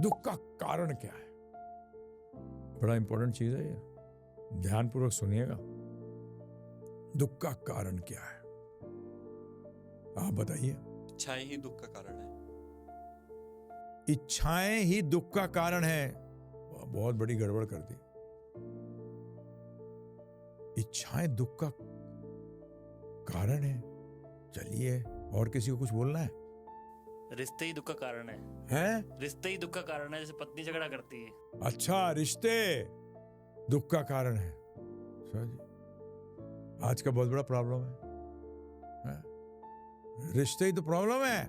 दुख का कारण क्या है? बड़ा इंपॉर्टेंट चीज है ये, ध्यानपूर्वक सुनिएगा। दुख का कारण क्या है आप बताइए। इच्छाएं ही दुख का कारण है। इच्छाएं ही दुख का कारण है। बहुत बड़ी गड़बड़ कर दी। इच्छाएं दुख का कारण है। चलिए, और किसी को कुछ बोलना है? रिश्ते ही दुख का कारण है। हैं? रिश्ते ही दुख का कारण है, जैसे पत्नी झगड़ा करती है। अच्छा, रिश्ते दुख का कारण है। जी, आज का बहुत बड़ा प्रॉब्लम है? रिश्ते ही तो प्रॉब्लम है।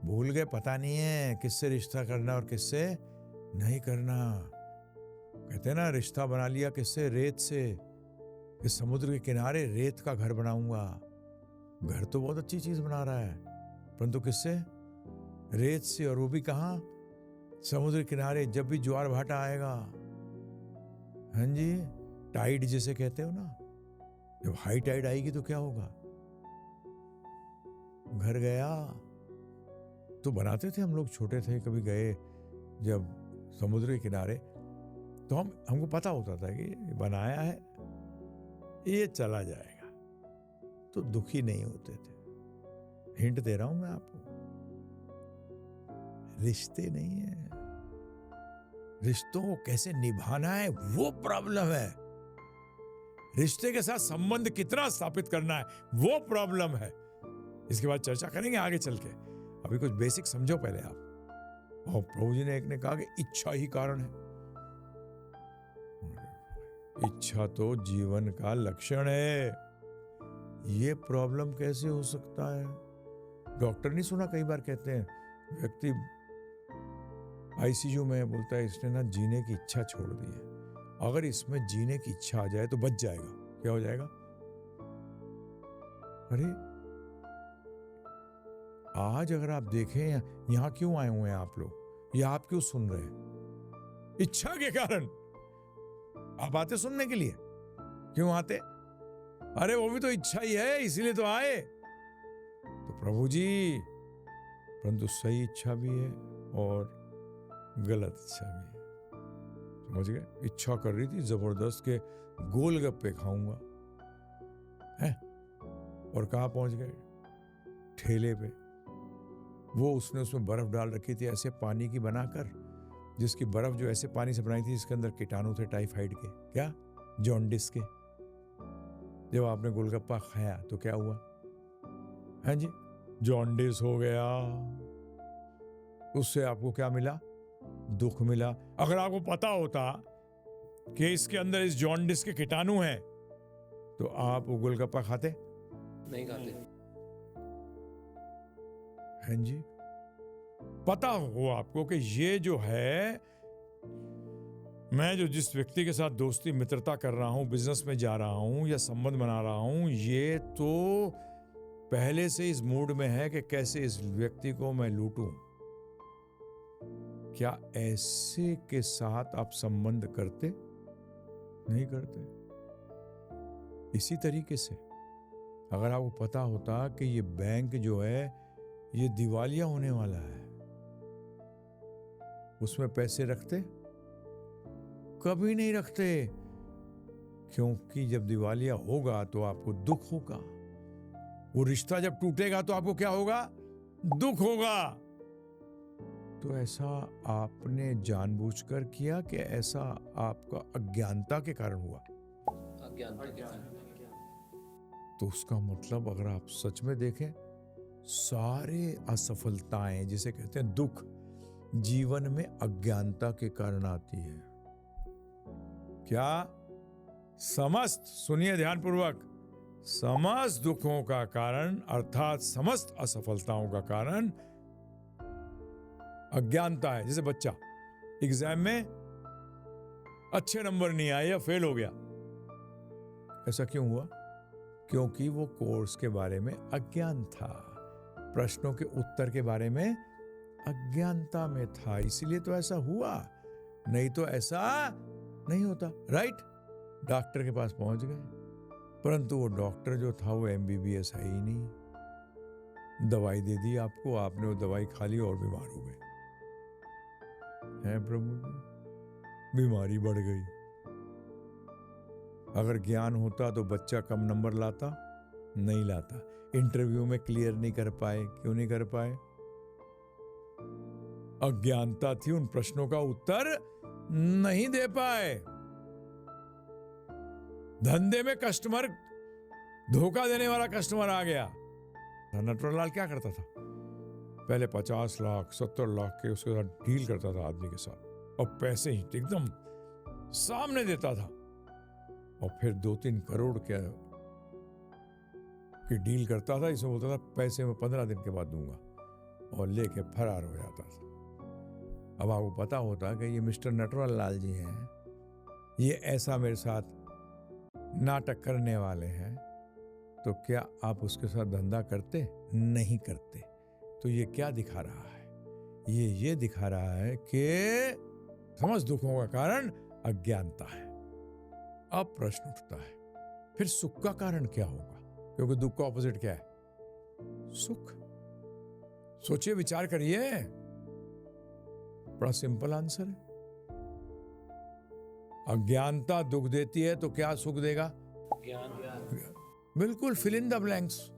भूल गए, पता नहीं है किससे रिश्ता करना और किससे नहीं करना। कहते हैं ना, रिश्ता बना लिया किससे? रेत से। कि समुद्र के किनारे रेत का घर बनाऊंगा। घर तो बहुत अच्छी चीज बना रहा है, परंतु किससे? रेत से। और वो भी कहां? समुद्र किनारे। जब भी ज्वार भाटा आएगा, हाँ जी, टाइड जिसे कहते हो ना, जब हाई टाइड आएगी तो क्या होगा? घर गया। तो बनाते थे हम लोग, छोटे थे, कभी गए जब समुद्र के किनारे, तो हमको पता होता था कि बनाया है, ये चला जाएगा, तो दुखी नहीं होते थे। हिंट दे रहा हूं मैं आपको, रिश्ते नहीं है। रिश्तों को कैसे निभाना है वो प्रॉब्लम है। रिश्ते के साथ संबंध कितना स्थापित करना है वो प्रॉब्लम है। इसके बाद चर्चा करेंगे आगे चल के। अभी कुछ बेसिक समझो पहले आप। और प्रभु जी ने एक ने कहा कि इच्छा ही कारण है। इच्छा तो जीवन का लक्षण है। ये प्रॉब्लम कैसे हो सकता है? डॉक्टर नहीं सुना कई बार कहते हैं, व्यक्ति आईसीयू में बोलता है इसने ना जीने की इच्छा छोड़ दी है। अगर इसमें जीने की इच्छा आ जाए तो बच जाएगा। क्या हो जाएगा? अरे आज अगर आप देखें, यहां क्यों आए हुए हैं आप लोग, या आप क्यों सुन रहे हैं? इच्छा के कारण आप आते सुनने के लिए। क्यों आते? अरे वो भी तो इच्छा ही है, इसीलिए तो आए। तो प्रभु जी, परंतु सही इच्छा भी है और गलत इच्छा भी है। समझ गए? इच्छा कर रही थी जबरदस्त के गोलगप्पे खाऊंगा, है, और कहां पहुंच गए? ठेले पे। वो उसने उसमें बर्फ डाल रखी थी ऐसे पानी की बनाकर, जिसकी बर्फ जो ऐसे पानी से बनाई थी जिसके अंदर कीटाणु थे टाइफाइड के, क्या, जॉन्डिस के। जब आपने गोलगप्पा खाया तो क्या हुआ? हाँ जी, जॉन्डिस हो गया। उससे आपको क्या मिला? दुख मिला। अगर आपको पता होता कि इसके अंदर इस जॉन्डिस के कीटाणु हैं, तो आप वो गोलगप्पा खाते? नहीं खाते। हाँ जी, पता हो आपको कि ये जो है, मैं जो जिस व्यक्ति के साथ दोस्ती मित्रता कर रहा हूं, बिजनेस में जा रहा हूं या संबंध बना रहा हूं, ये तो पहले से इस मूड में है कि कैसे इस व्यक्ति को मैं लूटूं। क्या ऐसे के साथ आप संबंध करते? नहीं करते। इसी तरीके से अगर आपको पता होता कि ये बैंक जो है ये दिवालिया होने वाला है, उसमें पैसे रखते? कभी नहीं रखते, क्योंकि जब दिवालिया होगा तो आपको दुख होगा। वो रिश्ता जब टूटेगा तो आपको क्या होगा? दुख होगा। तो ऐसा आपने जानबूझकर किया कि ऐसा आपका अज्ञानता के कारण हुआ? अज्ञानता के कारण। तो उसका मतलब अगर आप सच में देखें, सारे असफलताएं जिसे कहते हैं दुख, जीवन में अज्ञानता के कारण आती है। क्या? समस्त, सुनिए ध्यानपूर्वक, समस्त दुखों का कारण अर्थात समस्त असफलताओं का कारण अज्ञानता है। जैसे बच्चा एग्जाम में अच्छे नंबर नहीं आए या फेल हो गया, ऐसा क्यों हुआ? क्योंकि वो कोर्स के बारे में अज्ञान था, प्रश्नों के उत्तर के बारे में अज्ञानता में था, इसीलिए तो ऐसा हुआ। नहीं तो ऐसा नहीं होता। राइट? डॉक्टर के पास पहुंच गए, परंतु वो डॉक्टर जो था वो MBBS है ही नहीं। दवाई दे दी आपको, आपने वो दवाई खा ली और बीमार हो गए। है प्रभु जी, बीमारी बढ़ गई। अगर ज्ञान होता तो बच्चा कम नंबर लाता? नहीं लाता। इंटरव्यू में क्लियर नहीं कर पाए। क्यों नहीं कर पाए? अज्ञानता थी, उन प्रश्नों का उत्तर नहीं दे पाए। धंधे में कस्टमर, धोखा देने वाला कस्टमर आ गया। नटवरलाल क्या करता था? पहले 50 लाख 70 लाख के उसके साथ डील करता था आदमी के साथ, और पैसे ही एकदम सामने देता था, और फिर 2-3 करोड़ की डील करता था। इसमें बोलता था पैसे मैं 15 दिन के बाद दूंगा, और लेके फरार हो जाता था। अब आपको पता होता कि ये मिस्टर नटवरलाल जी हैं, ये ऐसा मेरे साथ नाटक करने वाले हैं, तो क्या आप उसके साथ धंधा करते? नहीं करते। तो ये क्या दिखा रहा है? ये दिखा रहा है कि समस्त दुखों का कारण अज्ञानता है। अब प्रश्न उठता है, फिर सुख का कारण क्या होगा? क्योंकि दुख का ऑपोजिट क्या है? सुख। सोचिए, विचार करिए। बड़ा सिंपल आंसर है। अज्ञानता दुख देती है तो क्या सुख देगा? ज्ञान। बिल्कुल, फिल इन द ब्लैंक्स।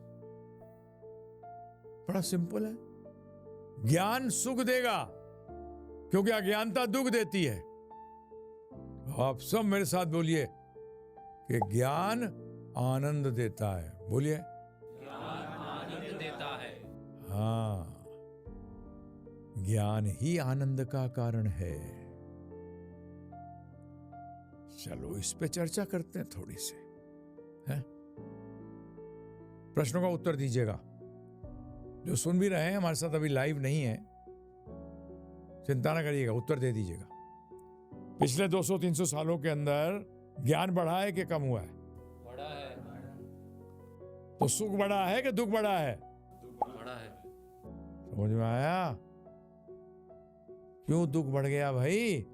बड़ा सिंपल है। ज्ञान सुख देगा क्योंकि अज्ञानता दुख देती है। आप सब मेरे साथ बोलिए कि ज्ञान आनंद देता है। बोलिए, ज्ञान आनंद देता है। हाँ, ज्ञान ही आनंद का कारण है। चलो इस पे चर्चा करते हैं थोड़ी सी, हैं? प्रश्नों का उत्तर दीजिएगा। जो सुन भी रहे हैं, हमारे साथ अभी लाइव नहीं है, चिंता ना करिएगा, उत्तर दे दीजिएगा। पिछले 200-300 सालों के अंदर ज्ञान बढ़ा है कि कम हुआ है? बड़ा है। तो सुख बढ़ा है कि दुख बढ़ा है? बड़ा है। समझ में आया? क्यों दुख बढ़ गया भाई?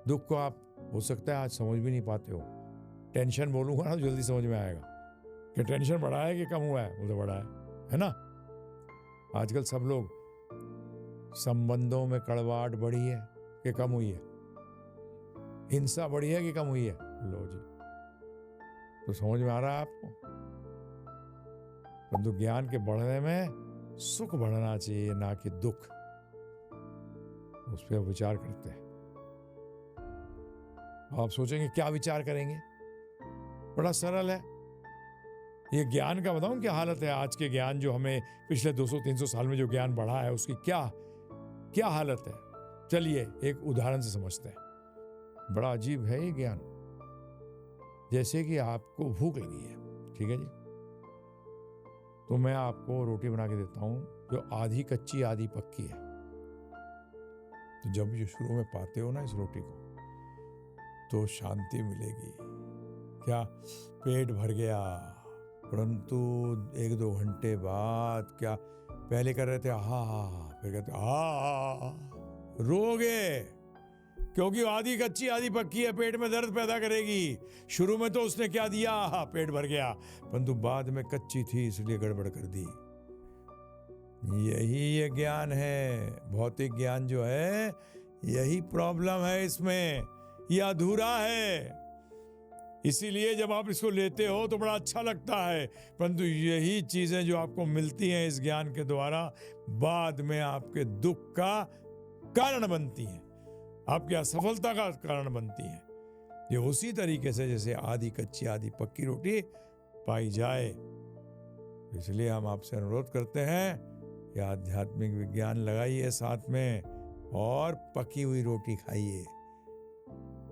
दुख को आप हो सकता है आज समझ भी नहीं पाते हो। टेंशन बोलूंगा ना तो जल्दी समझ में आएगा कि टेंशन बढ़ा है कि कम हुआ है। वो तो बढ़ा है ना? आजकल सब लोग, संबंधों में कड़वाहट बढ़ी है कि कम हुई है? हिंसा बढ़ी है कि कम हुई है? लो जी, तो समझ में आ रहा है आपको? परंतु ज्ञान के बढ़ने में सुख बढ़ना चाहिए, ना कि दुख। उस पर विचार करते हैं। आप सोचेंगे क्या विचार करेंगे? बड़ा सरल है। ये ज्ञान का बताऊं क्या हालत है? आज के ज्ञान जो हमें पिछले 200-300 साल में जो ज्ञान बढ़ा है, उसकी क्या हालत है? चलिए एक उदाहरण से समझते हैं। बड़ा अजीब है ये ज्ञान। जैसे कि आपको भूख लगी है, ठीक है जी, तो मैं आपको रोटी बना के देता हूं जो आधी कच्ची आधी पक्की है। तो जब ये शुरू में पाते हो ना इस रोटी को, तो शांति मिलेगी। क्या? पेट भर गया। परंतु 1-2 घंटे बाद क्या पहले कर रहे थे हा, फिर कहते हा, रोगे, क्योंकि आधी कच्ची आधी पक्की है, पेट में दर्द पैदा करेगी। शुरू में तो उसने क्या दिया, पेट भर गया, परंतु बाद में कच्ची थी इसलिए गड़बड़ कर दी। यही ये ज्ञान है। भौतिक ज्ञान जो है, यही प्रॉब्लम है इसमें, ये अधूरा है। इसीलिए जब आप इसको लेते हो तो बड़ा अच्छा लगता है, परंतु यही चीजें जो आपको मिलती हैं इस ज्ञान के द्वारा, बाद में आपके दुख का कारण बनती हैं, आपकी असफलता का कारण बनती हैं। ये उसी तरीके से जैसे आधी कच्ची आधी पक्की रोटी पाई जाए। इसलिए हम आपसे अनुरोध करते हैं कि आध्यात्मिक विज्ञान लगाइए साथ में, और पकी हुई रोटी खाइए।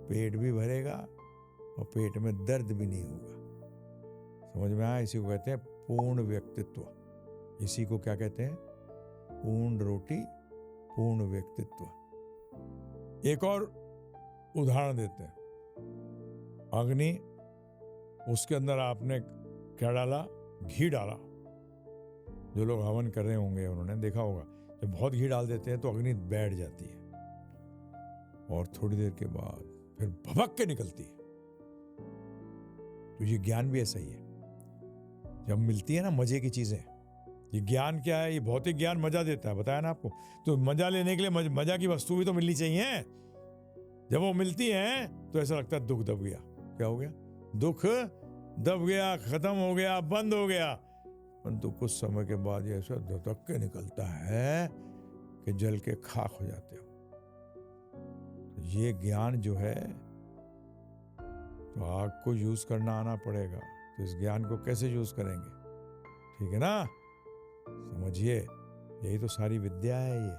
पेट भी भरेगा और पेट में दर्द भी नहीं होगा। समझ में आया? इसी को कहते हैं पूर्ण व्यक्तित्व। इसी को क्या कहते हैं? पूर्ण रोटी, पूर्ण व्यक्तित्व। एक और उदाहरण देते हैं। अग्नि, उसके अंदर आपने क्या डाला? घी डाला। जो लोग हवन कर रहे होंगे उन्होंने देखा होगा, जब बहुत घी डाल देते हैं तो अग्नि बैठ जाती है, और थोड़ी देर के बाद फिर भभक के निकलती है। तो ये ज्ञान भी ऐसा ही है। जब मिलती है ना मजे की चीजें, ये ज्ञान क्या है? ये भौतिक ज्ञान मजा देता है, बताया ना आपको। तो मजा लेने के लिए मजा की वस्तु भी तो मिलनी चाहिए। जब वो मिलती है तो ऐसा लगता है दुख दब गया। क्या हो गया? दुख दब गया, खत्म हो गया, बंद हो गया। परंतु कुछ समय के बाद ये ऐसा धधक के निकलता है कि जल के खाक हो जाते हो। तो ये ज्ञान जो है, तो आग को यूज करना आना पड़ेगा। तो इस ज्ञान को कैसे यूज करेंगे? ठीक है ना? समझिए, यही तो सारी विद्या है ये,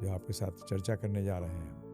जो आपके साथ चर्चा करने जा रहे हैं।